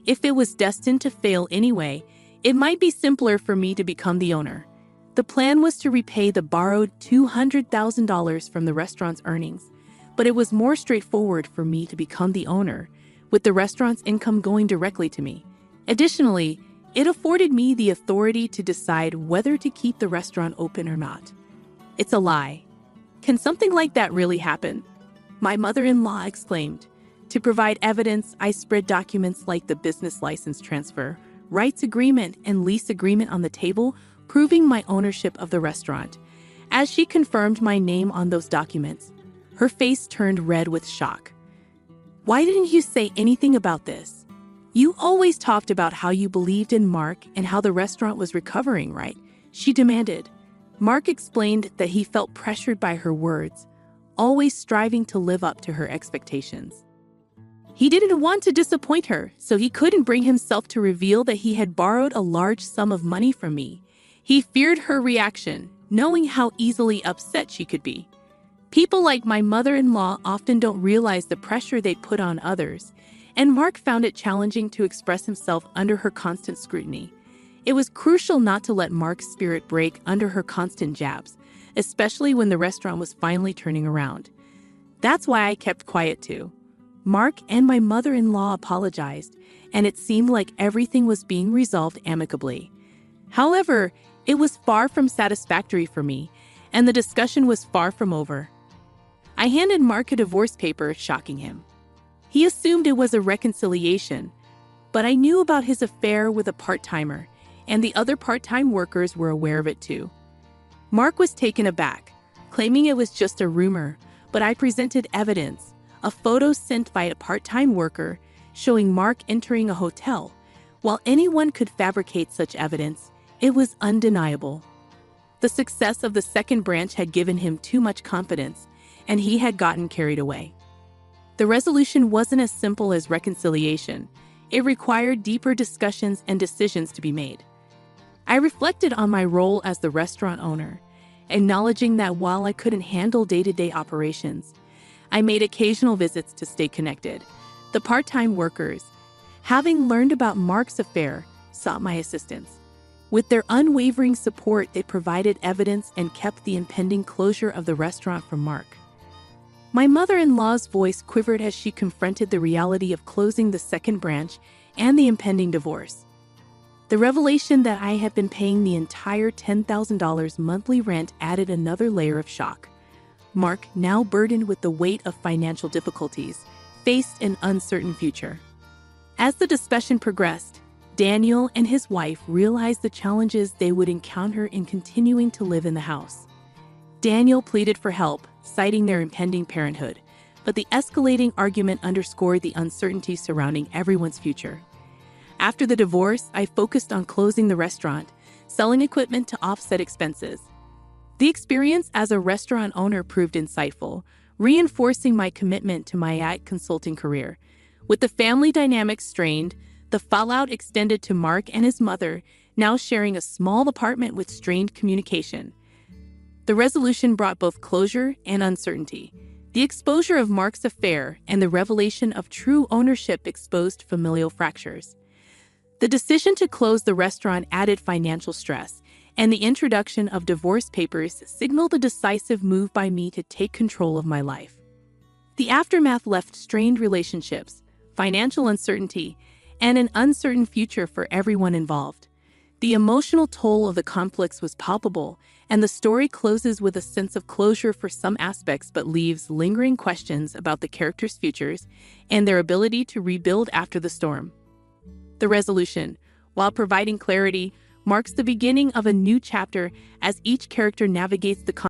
if it was destined to fail anyway, it might be simpler for me to become the owner. The plan was to repay the borrowed $200,000 from the restaurant's earnings, but it was more straightforward for me to become the owner, with the restaurant's income going directly to me. Additionally, it afforded me the authority to decide whether to keep the restaurant open or not. It's a lie. Can something like that really happen? My mother-in-law exclaimed. To provide evidence, I spread documents like the business license transfer, rights agreement, and lease agreement on the table, proving my ownership of the restaurant. As she confirmed my name on those documents, her face turned red with shock. "Why didn't you say anything about this? You always talked about how you believed in Mark and how the restaurant was recovering, right?" she demanded. Mark explained that he felt pressured by her words, always striving to live up to her expectations. He didn't want to disappoint her, so he couldn't bring himself to reveal that he had borrowed a large sum of money from me. He feared her reaction, knowing how easily upset she could be. People like my mother-in-law often don't realize the pressure they put on others, and Mark found it challenging to express himself under her constant scrutiny. It was crucial not to let Mark's spirit break under her constant jabs. especially when the restaurant was finally turning around. That's why I kept quiet too. Mark and my mother-in-law apologized, and it seemed like everything was being resolved amicably. However, it was far from satisfactory for me, and the discussion was far from over. I handed Mark a divorce paper, shocking him. He assumed it was a reconciliation, but I knew about his affair with a part-timer, and the other part-time workers were aware of it too. Mark was taken aback, claiming it was just a rumor, but I presented evidence, a photo sent by a part-time worker showing Mark entering a hotel. While anyone could fabricate such evidence, it was undeniable. The success of the second branch had given him too much confidence, and he had gotten carried away. The resolution wasn't as simple as reconciliation. It required deeper discussions and decisions to be made. I reflected on my role as the restaurant owner, acknowledging that while I couldn't handle day-to-day operations, I made occasional visits to stay connected. The part-time workers, having learned about Mark's affair, sought my assistance. With their unwavering support, they provided evidence and kept the impending closure of the restaurant from Mark. My mother-in-law's voice quivered as she confronted the reality of closing the second branch and the impending divorce. The revelation that I had been paying the entire $10,000 monthly rent added another layer of shock. Mark, now burdened with the weight of financial difficulties, faced an uncertain future. As the discussion progressed, Daniel and his wife realized the challenges they would encounter in continuing to live in the house. Daniel pleaded for help, citing their impending parenthood, but the escalating argument underscored the uncertainty surrounding everyone's future. After the divorce, I focused on closing the restaurant, selling equipment to offset expenses. The experience as a restaurant owner proved insightful, reinforcing my commitment to my ad consulting career. With the family dynamics strained, the fallout extended to Mark and his mother, now sharing a small apartment with strained communication. The resolution brought both closure and uncertainty. The exposure of Mark's affair and the revelation of true ownership exposed familial fractures. The decision to close the restaurant added financial stress, and the introduction of divorce papers signaled a decisive move by me to take control of my life. The aftermath left strained relationships, financial uncertainty, and an uncertain future for everyone involved. The emotional toll of the conflicts was palpable, and the story closes with a sense of closure for some aspects but leaves lingering questions about the characters' futures and their ability to rebuild after the storm. The resolution, while providing clarity, marks the beginning of a new chapter as each character navigates the